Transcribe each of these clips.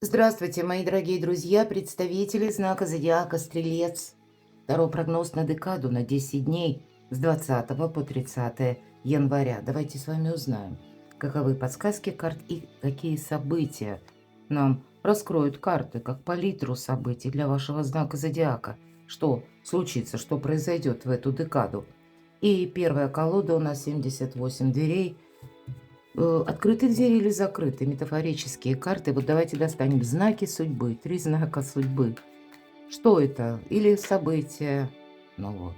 Здравствуйте, мои дорогие друзья, представители знака зодиака Стрелец. Второй прогноз на декаду на 10 дней с 20 по 30 января. Давайте с вами узнаем, каковы подсказки карт и какие события нам раскроют карты, как палитру событий для вашего знака зодиака. Что случится, что произойдет в эту декаду. И первая колода у нас 78 дверей. Открытые двери или закрытые, метафорические карты. Вот давайте достанем знаки судьбы, 3 знака судьбы. Что это? Или события? Ну вот.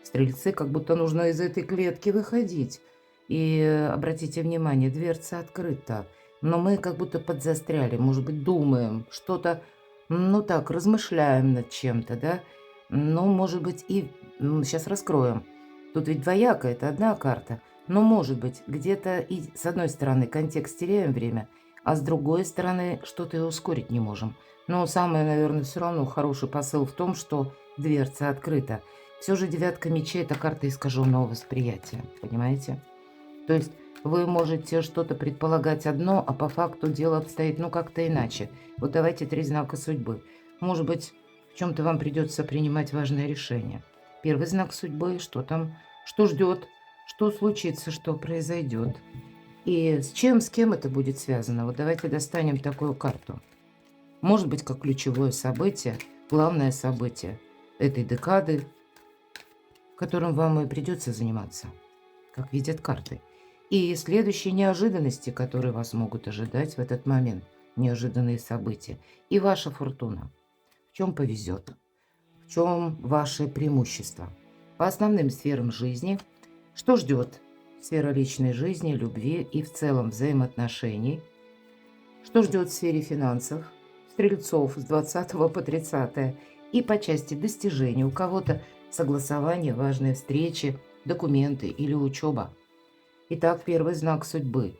Стрельцы, как будто нужно из этой клетки выходить. И обратите внимание, дверца открыта. Но мы как будто подзастряли, может быть, думаем, что-то, ну так, размышляем над чем-то, да? Ну, может быть, и сейчас раскроем. Тут ведь двояко, это одна карта. Но, может быть, где-то и с одной стороны контекст теряем время, а с другой стороны что-то и ускорить не можем. Но самое, наверное, все равно хороший посыл в том, что дверца открыта. Все же девятка мечей – это карта искаженного восприятия, понимаете? То есть вы можете что-то предполагать одно, а по факту дело обстоит ну как-то иначе. Вот давайте 3 знака судьбы. Может быть, в чем-то вам придется принимать важное решение. Первый знак судьбы, что там, что ждет, что случится, что произойдет. И с чем, с кем это будет связано. Вот давайте достанем такую карту. Может быть, как ключевое событие, главное событие этой декады, которым вам и придется заниматься, как видят карты. И следующие неожиданности, которые вас могут ожидать в этот момент, неожиданные события. И ваша фортуна. В чем повезет, в чем ваши преимущества. По основным сферам жизни, что ждет сфера личной жизни, любви и в целом взаимоотношений, что ждет в сфере финансов, стрельцов с 20 по 30 и по части достижений. У кого-то согласование, важные встречи, документы или учеба. Итак, первый знак судьбы.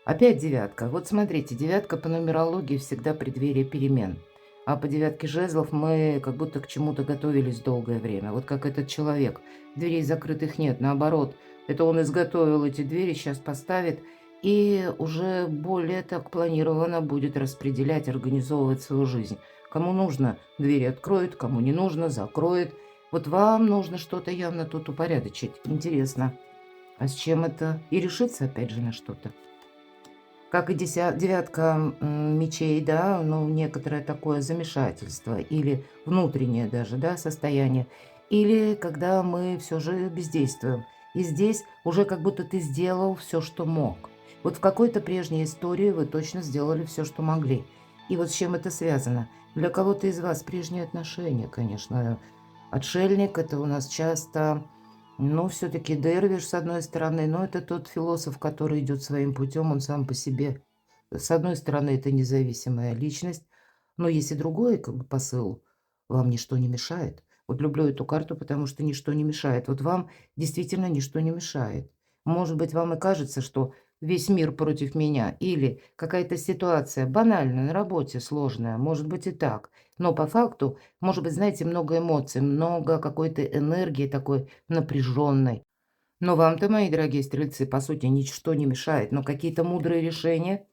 Опять девятка. Вот смотрите, девятка по нумерологии всегда преддверие перемен. А по девятке жезлов мы как будто к чему-то готовились долгое время. Вот как этот человек. Дверей закрытых нет, наоборот. Это он изготовил эти двери, сейчас поставит. И уже более так планированно будет распределять, организовывать свою жизнь. Кому нужно, двери откроет, кому не нужно, закроет. Вот вам нужно что-то явно тут упорядочить. Интересно. А с чем это? И решиться опять же на что-то. Как и девятка мечей, да, ну, некоторое такое замешательство или внутреннее даже, да, состояние. Или когда мы все же бездействуем. И здесь уже как будто ты сделал все, что мог. Вот в какой-то прежней истории вы точно сделали все, что могли. И вот с чем это связано? Для кого-то из вас прежние отношения, конечно. Отшельник – это у нас часто, ну, все-таки дервиш, с одной стороны, но это тот философ, который идет своим путем, он сам по себе. С одной стороны, это независимая личность, но есть и другой как бы посыл. Вам ничто не мешает. Вот люблю эту карту, потому что ничто не мешает. Вот вам действительно ничто не мешает. Может быть, вам и кажется, что весь мир против меня, или какая-то ситуация банальная на работе сложная, может быть и так. Но по факту, может быть, знаете, много эмоций, много какой-то энергии такой напряженной. Но вам-то, мои дорогие стрельцы, по сути, ничто не мешает. Но какие-то мудрые решения.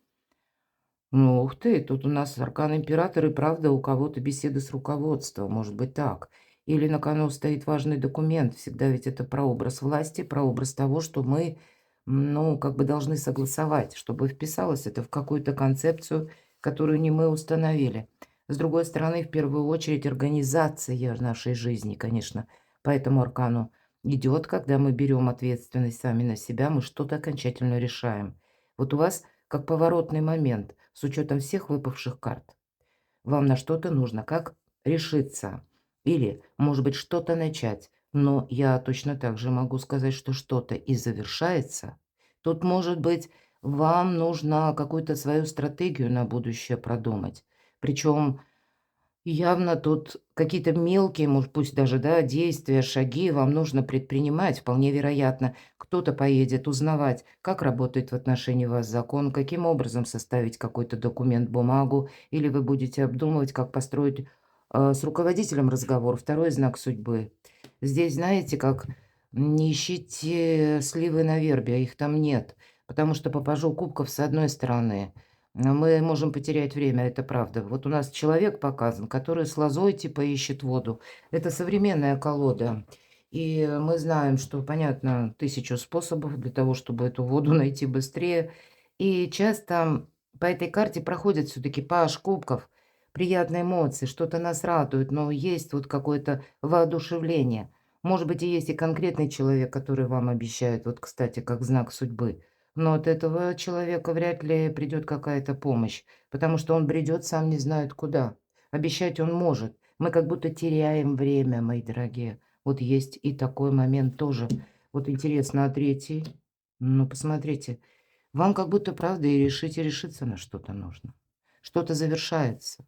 Ну, ух ты, тут у нас аркан император, и правда у кого-то беседы с руководством, может быть так. Или на кону стоит важный документ, всегда ведь это прообраз власти, прообраз того, что мы, ну, как бы должны согласовать, чтобы вписалось это в какую-то концепцию, которую не мы установили. С другой стороны, в первую очередь, организация нашей жизни, конечно, по этому аркану идет, когда мы берем ответственность сами на себя, мы что-то окончательно решаем. Вот у вас как поворотный момент с учетом всех выпавших карт. Вам на что-то нужно как решиться или, может быть, что-то начать. Но я точно так же могу сказать, что что-то и завершается. Тут, может быть, вам нужно какую-то свою стратегию на будущее продумать. Причем явно тут какие-то мелкие, может, пусть даже, да, действия, шаги вам нужно предпринимать. Вполне вероятно, кто-то поедет узнавать, как работает в отношении вас закон, каким образом составить какой-то документ, бумагу, или вы будете обдумывать, как построить с руководителем разговор. Второй знак судьбы. Здесь, знаете, как не ищите сливы на вербе, а их там нет. Потому что по пажу кубков с одной стороны Мы можем потерять время, это правда. Вот у нас человек показан, который с лозой типа ищет воду. Это современная колода. И мы знаем, что, понятно, тысячу способов для того, чтобы эту воду найти быстрее. И часто по этой карте проходит все-таки паш кубков, приятные эмоции, что-то нас радует, но есть вот какое-то воодушевление. Может быть, и есть и конкретный человек, который вам обещает, вот, кстати, как знак судьбы. Но от этого человека вряд ли придет какая-то помощь, потому что он бредет сам не знает куда. Обещать он может. Мы как будто теряем время, мои дорогие. Вот есть и такой момент тоже. Вот интересно, а третий? Ну, посмотрите. Вам как будто, правда, и решить, и решиться на что-то нужно. Что-то завершается.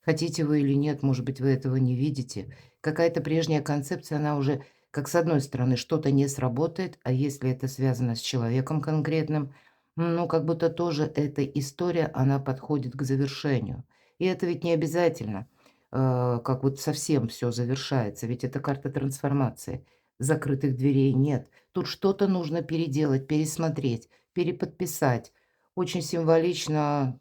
Хотите вы или нет, может быть, вы этого не видите. Какая-то прежняя концепция, она уже, как с одной стороны, что-то не сработает, а если это связано с человеком конкретным, ну, как будто тоже эта история, она подходит к завершению. И это ведь не обязательно, как вот совсем все завершается, ведь это карта трансформации. Закрытых дверей нет. Тут что-то нужно переделать, пересмотреть, переподписать. Очень символично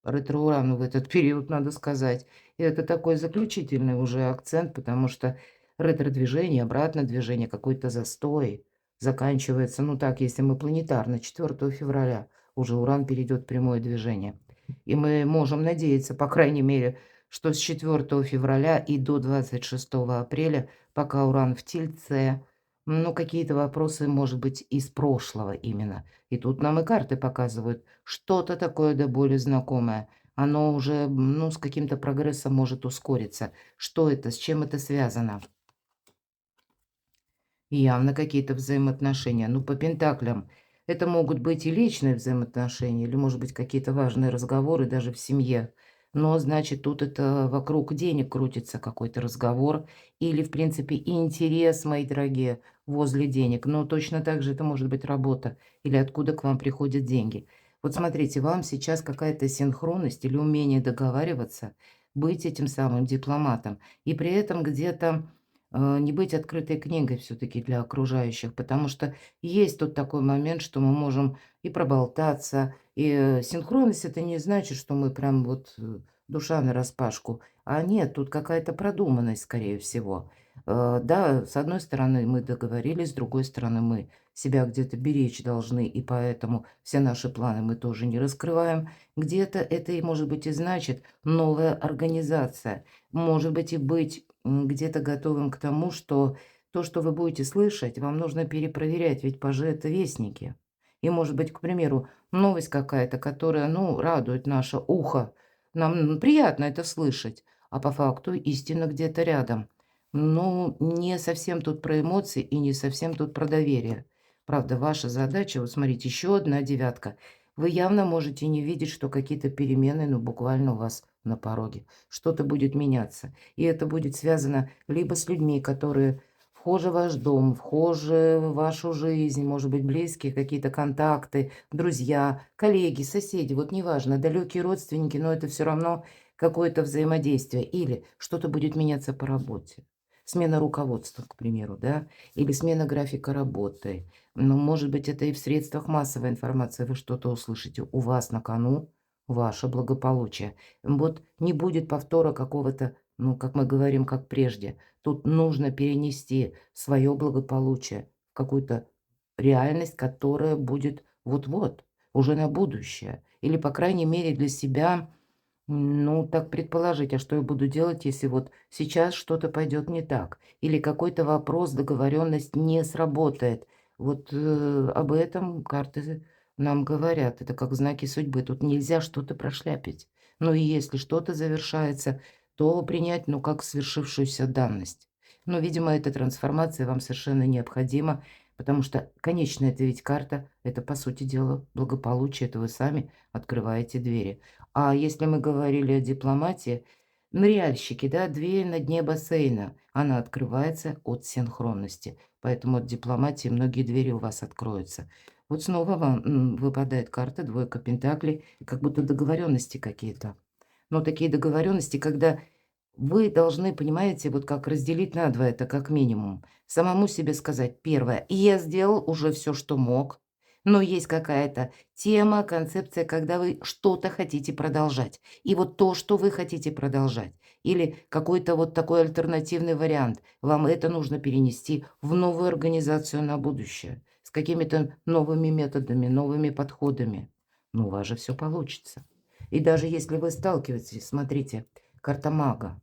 ретро-уран в этот период, надо сказать. И это такой заключительный уже акцент, потому что ретро-движение, обратное движение, какой-то застой заканчивается, ну так, если мы планетарно, 4 февраля уже Уран перейдет в прямое движение. И мы можем надеяться, по крайней мере, что с 4 февраля и до 26 апреля, пока Уран в Тельце, ну, какие-то вопросы, может быть, из прошлого именно. И тут нам и карты показывают что-то такое до боли знакомое. Оно уже, ну, с каким-то прогрессом может ускориться. Что это, с чем это связано? Явно какие-то взаимоотношения. Ну, по пентаклям это могут быть и личные взаимоотношения, или, может быть, какие-то важные разговоры даже в семье. Но, значит, тут это вокруг денег крутится какой-то разговор или, в принципе, интерес, мои дорогие, возле денег. Но точно так же это может быть работа или откуда к вам приходят деньги. Вот смотрите, вам сейчас какая-то синхронность или умение договариваться, быть этим самым дипломатом, и при этом где-то не быть открытой книгой все-таки для окружающих, потому что есть тут такой момент, что мы можем и проболтаться, и синхронность это не значит, что мы прям вот душа нараспашку, а нет, тут какая-то продуманность, скорее всего. Да, с одной стороны мы договорились, с другой стороны мы себя где-то беречь должны, и поэтому все наши планы мы тоже не раскрываем. Где-то это и может быть и значит новая организация, может быть и быть где-то готовым к тому, что то, что вы будете слышать, вам нужно перепроверять, ведь пажи это вестники. И, может быть, к примеру, новость какая-то, которая, ну, радует наше ухо. Нам приятно это слышать, а по факту истина где-то рядом. Ну, не совсем тут про эмоции и не совсем тут про доверие. Правда, ваша задача, вот смотрите, еще одна девятка. Вы явно можете не видеть, что какие-то перемены, ну, буквально у вас на пороге. Что-то будет меняться. И это будет связано либо с людьми, которые вхожи в ваш дом, вхожи в вашу жизнь, может быть, близкие какие-то контакты, друзья, коллеги, соседи, вот неважно, далекие родственники, но это все равно какое-то взаимодействие. Или что-то будет меняться по работе. Смена руководства, к примеру, да, или смена графика работы. Ну, может быть, это и в средствах массовой информации вы что-то услышите. У вас на кону ваше благополучие. Вот не будет повтора какого-то, ну, как мы говорим, как прежде. Тут нужно перенести свое благополучие в какую-то реальность, которая будет вот-вот, уже на будущее. Или, по крайней мере, для себя, ну, так предположить, а что я буду делать, если вот сейчас что-то пойдет не так? Или какой-то вопрос, договоренность не сработает? Вот об этом карты нам говорят. Это как знаки судьбы. Тут нельзя что-то прошляпить. Ну и если что-то завершается, то принять, ну, как свершившуюся данность. Но, видимо, эта трансформация вам совершенно необходима, потому что конечная это ведь карта, это, по сути дела, благополучие, это вы сами открываете двери. А если мы говорили о дипломатии, ныряльщики, да, дверь на дне бассейна, она открывается от синхронности. Поэтому от дипломатии многие двери у вас откроются. Вот снова вам выпадает карта двойка пентаклей, как будто договоренности какие-то. Но такие договоренности, когда вы должны, понимаете, вот как разделить на два, это как минимум. Самому себе сказать, первое, я сделал уже все, что мог. Но есть какая-то тема, концепция, когда вы что-то хотите продолжать. И вот то, что вы хотите продолжать, или какой-то вот такой альтернативный вариант, вам это нужно перенести в новую организацию на будущее, с какими-то новыми методами, новыми подходами. Ну, у вас же все получится. И даже если вы сталкиваетесь, смотрите, карта мага.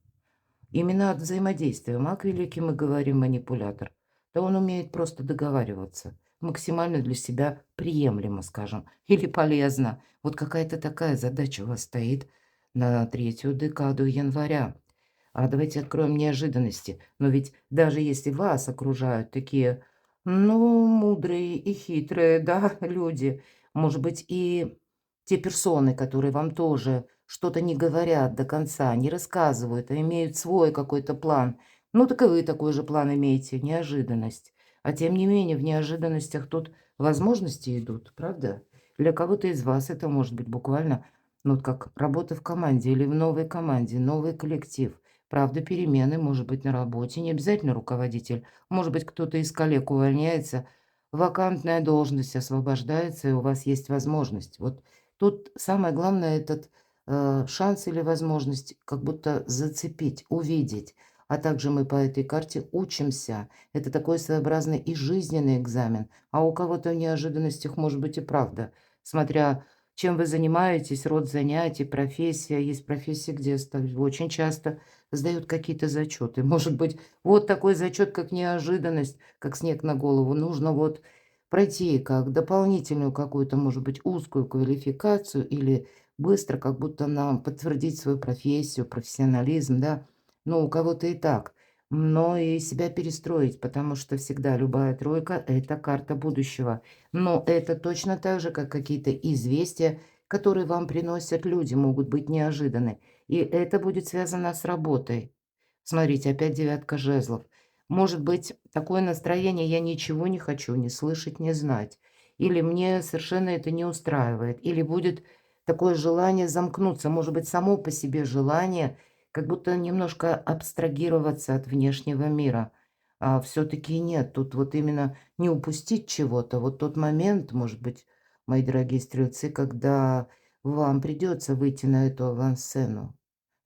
Именно от взаимодействия. Маг великий, мы говорим, манипулятор. Да он умеет просто договариваться. Максимально для себя приемлемо, скажем, или полезно. Вот какая-то такая задача у вас стоит на третью декаду января. А давайте откроем неожиданности. Но ведь даже если вас окружают такие, ну, мудрые и хитрые, да, люди, может быть, и те персоны, которые вам тоже что-то не говорят до конца, не рассказывают, а имеют свой какой-то план. Ну, так и вы такой же план имеете, неожиданность. А тем не менее, в неожиданностях тут возможности идут, правда? Для кого-то из вас это может быть буквально, ну, вот как работа в команде или в новой команде, новый коллектив. Правда, перемены, может быть, на работе, не обязательно руководитель. Может быть, кто-то из коллег увольняется, вакантная должность освобождается, и у вас есть возможность. Вот тут самое главное этот шанс или возможность как будто зацепить, увидеть. А также мы по этой карте учимся. Это такой своеобразный и жизненный экзамен. А у кого-то в неожиданностях может быть и правда. Смотря чем вы занимаетесь, род занятий, профессия. Есть профессии, где очень часто сдают какие-то зачеты. Может быть, вот такой зачет, как неожиданность, как снег на голову. Нужно вот пройти как дополнительную какую-то, может быть, узкую квалификацию или быстро как будто нам подтвердить свою профессию, профессионализм, да. Ну, у кого-то и так. Но и себя перестроить, потому что всегда любая тройка– это карта будущего. Но это точно так же, как какие-то известия, которые вам приносят люди, могут быть неожиданны. И это будет связано с работой. Смотрите, опять девятка жезлов. Может быть, такое настроение: я ничего не хочу ни слышать, ни знать. Или мне совершенно это не устраивает. Или будет такое желание замкнуться. Может быть, само по себе желание как будто немножко абстрагироваться от внешнего мира. А все-таки нет. Тут вот именно не упустить чего-то. Вот тот момент, может быть, мои дорогие стрельцы, когда вам придется выйти на эту авансцену.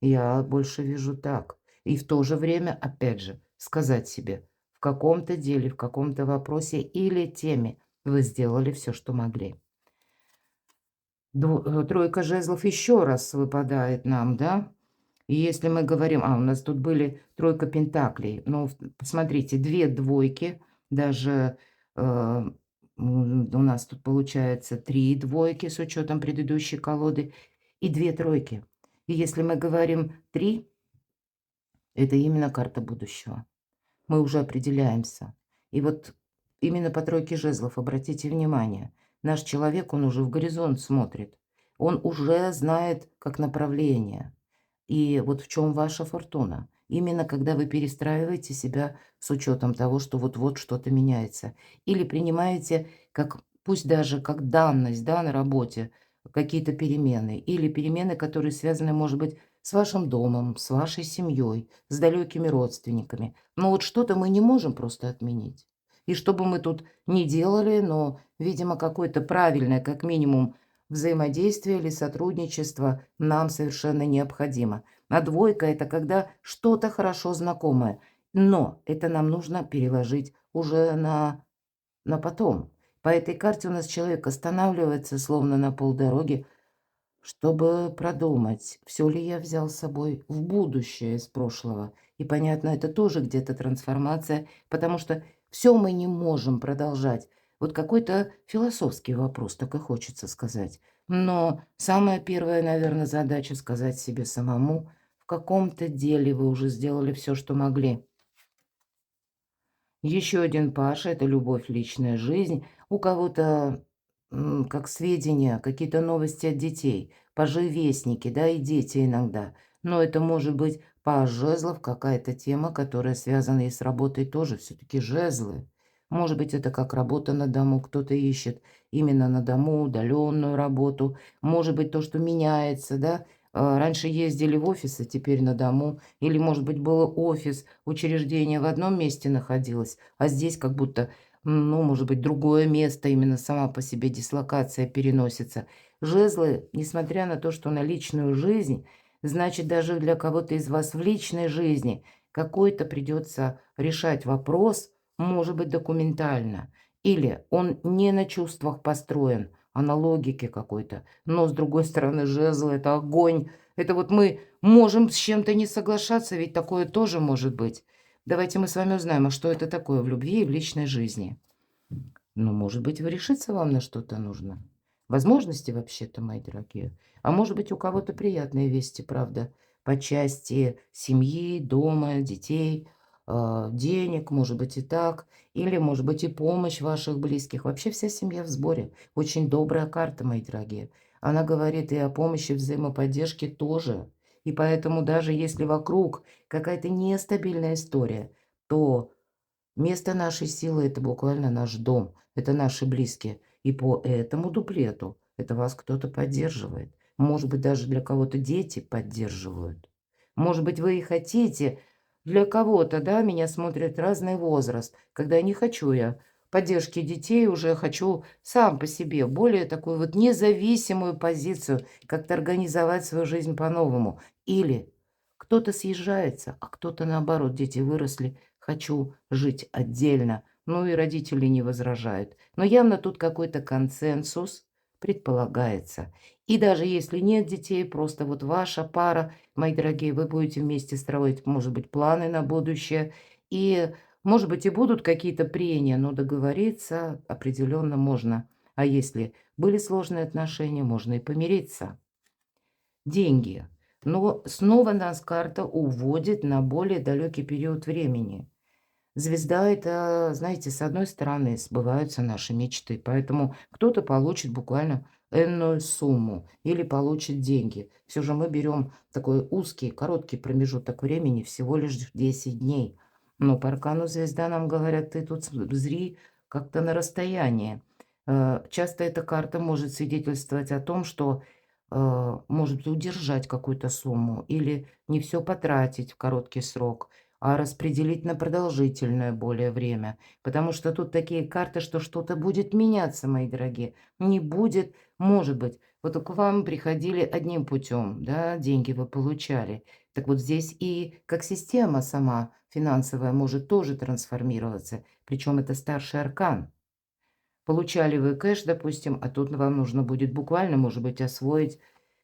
Я больше вижу так. И в то же время, опять же, сказать себе, в каком-то деле, в каком-то вопросе или теме вы сделали все, что могли. Тройка жезлов еще раз выпадает нам, да? И если мы говорим, у нас тут были тройка пентаклей. Ну, посмотрите, две двойки, даже у нас тут получается три двойки с учетом предыдущей колоды и две тройки. И если мы говорим три, это именно карта будущего. Мы уже определяемся. И вот именно по тройке жезлов, обратите внимание, наш человек, он уже в горизонт смотрит. Он уже знает как направление. И вот в чем ваша фортуна. Именно когда вы перестраиваете себя с учетом того, что вот-вот что-то меняется. Или принимаете, как, пусть даже как данность, да, на работе, какие-то перемены. Или перемены, которые связаны, может быть, с вашим домом, с вашей семьей, с далекими родственниками. Но вот что-то мы не можем просто отменить. И что бы мы тут ни делали, но, видимо, какое-то правильное, как минимум, взаимодействие или сотрудничество нам совершенно необходимо. А двойка– это когда что-то хорошо знакомое. Но это нам нужно переложить уже на потом. По этой карте у нас человек останавливается словно на полдороги, чтобы продумать, все ли я взял с собой в будущее из прошлого. И понятно, это тоже где-то трансформация, потому что все мы не можем продолжать. Вот какой-то философский вопрос, так и хочется сказать. Но самая первая, наверное, задача сказать себе самому, в каком-то деле вы уже сделали все, что могли. Еще один Паша– это любовь, личная жизнь. У кого-то, как сведения, какие-то новости от детей, пажи вестники, да, и дети иногда. Но это может быть паж жезлов, какая-то тема, которая связана и с работой тоже, все-таки жезлы. Может быть, это как работа на дому, кто-то ищет именно на дому, удаленную работу. Может быть, то, что меняется, да. Раньше ездили в офисы, теперь на дому. Или, может быть, был офис, учреждение в одном месте находилось, а здесь как будто ну, может быть, другое место, именно сама по себе дислокация переносится. Жезлы, несмотря на то, что на личную жизнь, значит, даже для кого-то из вас в личной жизни какой-то придется решать вопрос, может быть, документально. Или он не на чувствах построен, а на логике какой-то. Но, с другой стороны, жезл– это огонь. Это вот мы можем с чем-то не соглашаться, ведь такое тоже может быть. Давайте мы с вами узнаем, а что это такое в любви и в личной жизни. Ну, может быть, вы решиться вам на что-то нужно. Возможности вообще-то, мои дорогие. А может быть, у кого-то приятные вести, правда, по части семьи, дома, детей, денег, может быть, и так. Или, может быть, и помощь ваших близких. Вообще вся семья в сборе. Очень добрая карта, мои дорогие. Она говорит и о помощи, взаимоподдержке тоже. И поэтому даже если вокруг какая-то нестабильная история, то место нашей силы– это буквально наш дом, это наши близкие. И по этому дуплету это вас кто-то поддерживает. Может быть, даже для кого-то дети поддерживают. Может быть, вы и хотите для кого-то, да, меня смотрит разный возраст, когда не хочу я поддержки детей, уже хочу сам по себе более такую вот независимую позицию, как-то организовать свою жизнь по-новому. Или кто-то съезжается, а кто-то наоборот, дети выросли, хочу жить отдельно. Ну и родители не возражают. Но явно тут какой-то консенсус предполагается. И даже если нет детей, просто вот ваша пара, мои дорогие, вы будете вместе строить, может быть, планы на будущее. И, может быть, и будут какие-то прения, но договориться определенно можно. А если были сложные отношения, можно и помириться. Деньги. Но снова нас карта уводит на более далекий период времени. Звезда– это, знаете, с одной стороны, сбываются наши мечты, поэтому кто-то получит буквально энную сумму или получит деньги. Все же мы берем такой узкий, короткий промежуток времени, всего лишь 10 дней. Но по аркану звезда нам говорят, ты тут зри как-то на расстоянии. Часто эта карта может свидетельствовать о том, что может удержать какую-то сумму или не все потратить в короткий срок, а распределить на продолжительное более время. Потому что тут такие карты, что что-то будет меняться, мои дорогие. Не будет, может быть. Вот к вам приходили одним путем, да, деньги вы получали. Так вот здесь и как система сама финансовая может тоже трансформироваться. Причем это старший аркан. Получали вы кэш, допустим, а тут вам нужно будет буквально, может быть, освоить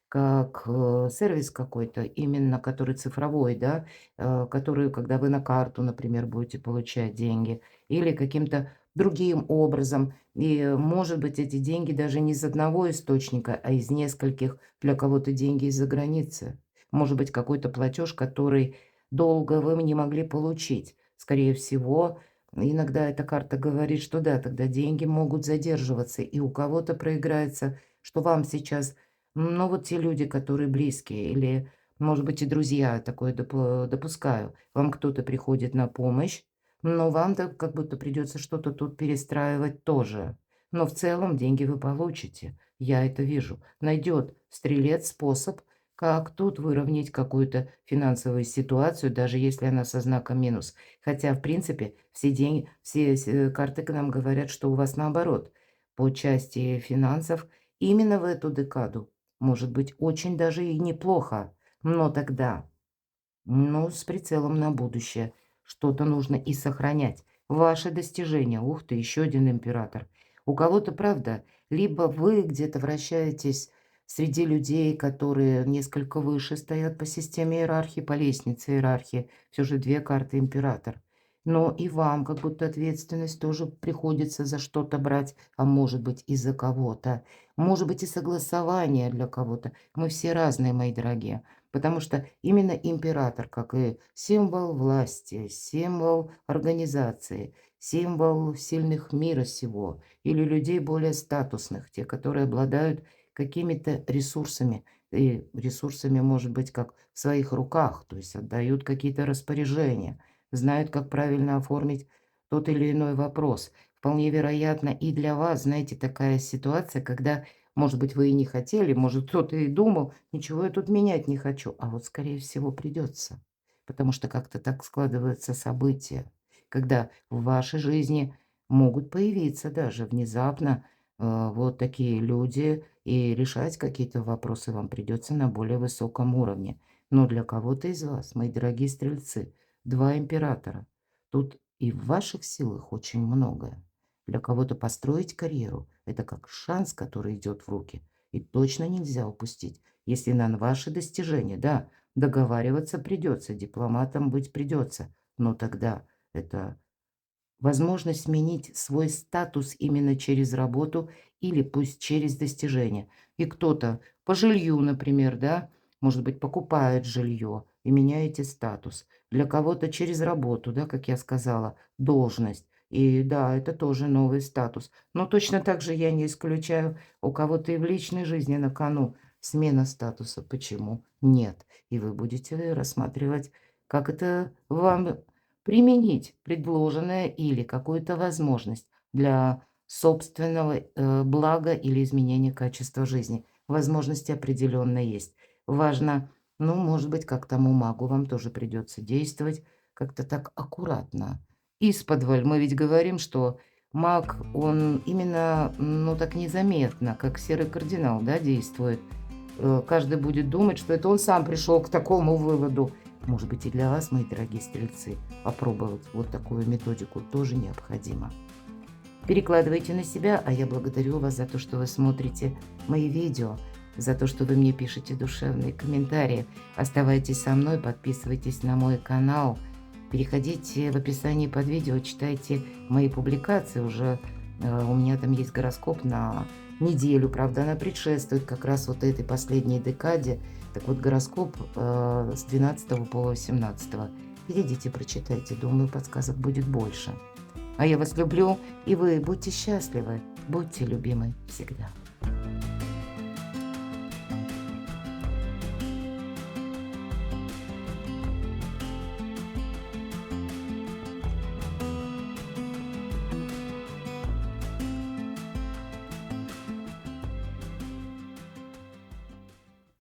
как, сервис какой-то, именно который цифровой, да, который, когда вы на карту, например, будете получать деньги, или каким-то другим образом. И, может быть, эти деньги даже не из одного источника, а из нескольких. Для кого-то деньги из-за границы. Может быть, какой-то платеж, который долго вы не могли получить. Скорее всего, иногда эта карта говорит, что да, тогда деньги могут задерживаться, и у кого-то проиграется, что вам сейчас ну, вот те люди, которые близкие или, может быть, и друзья, такое допускаю. Вам кто-то приходит на помощь, но вам-то как будто придется что-то тут перестраивать тоже. Но в целом деньги вы получите. Я это вижу. Найдет стрелец способ, как тут выровнять какую-то финансовую ситуацию, даже если она со знаком минус. Хотя, в принципе, все деньги, все карты к нам говорят, что у вас наоборот. По части финансов именно в эту декаду может быть очень даже и неплохо, но тогда, ну, с прицелом на будущее. Что-то нужно и сохранять. Ваши достижения. Ух ты, еще один император. У кого-то, правда, либо вы где-то вращаетесь среди людей, которые несколько выше стоят по системе иерархии, по лестнице иерархии. Все же две карты император. Но и вам как будто ответственность тоже приходится за что-то брать, а может быть и за кого-то. Может быть и согласование для кого-то. Мы все разные, мои дорогие. Потому что именно император, как и символ власти, символ организации, символ сильных мира сего или людей более статусных, те, которые обладают какими-то ресурсами, и ресурсами, может быть, как в своих руках, то есть отдают какие-то распоряжения, знают, как правильно оформить тот или иной вопрос. Вполне вероятно, и для вас, знаете, такая ситуация, когда может быть, вы и не хотели, может, кто-то и думал, ничего я тут менять не хочу. А вот, скорее всего, придется. Потому что как-то так складываются события, когда в вашей жизни могут появиться даже внезапно вот такие люди, и решать какие-то вопросы вам придется на более высоком уровне. Но для кого-то из вас, мои дорогие стрельцы, два императора. Тут и в ваших силах очень многое. Для кого-то построить карьеру– это как шанс, который идет в руки. И точно нельзя упустить, если на ваши достижения, да, договариваться придется, дипломатом быть придется, но тогда это возможность сменить свой статус именно через работу или пусть через достижения. И кто-то по жилью, например, да, может быть, покупает жилье и меняете статус. Для кого-то через работу, да, как я сказала, должность. И да, это тоже новый статус. Но точно так же я не исключаю у кого-то и в личной жизни на кону смена статуса. Почему? Нет. И вы будете рассматривать, как это вам применить предложенное или какую-то возможность для собственного блага или изменения качества жизни. Возможности определенно есть. Важно, ну, может быть, как тому магу вам тоже придется действовать как-то так аккуратно. Исподволь мы ведь говорим, что маг, он именно, ну, так незаметно, как серый кардинал, да, действует. Каждый будет думать, что это он сам пришел к такому выводу. Может быть, и для вас, мои дорогие стрельцы, опробовать вот такую методику тоже необходимо. Перекладывайте на себя, а я благодарю вас за то, что вы смотрите мои видео, за то, что вы мне пишете душевные комментарии. Оставайтесь со мной, подписывайтесь на мой канал, переходите в описании под видео, читайте мои публикации. Уже у меня там есть гороскоп на неделю, правда, она предшествует как раз вот этой последней декаде. Так вот, гороскоп с 12 по 18. Перейдите, прочитайте, думаю, подсказок будет больше. А я вас люблю, и вы будьте счастливы, будьте любимы всегда.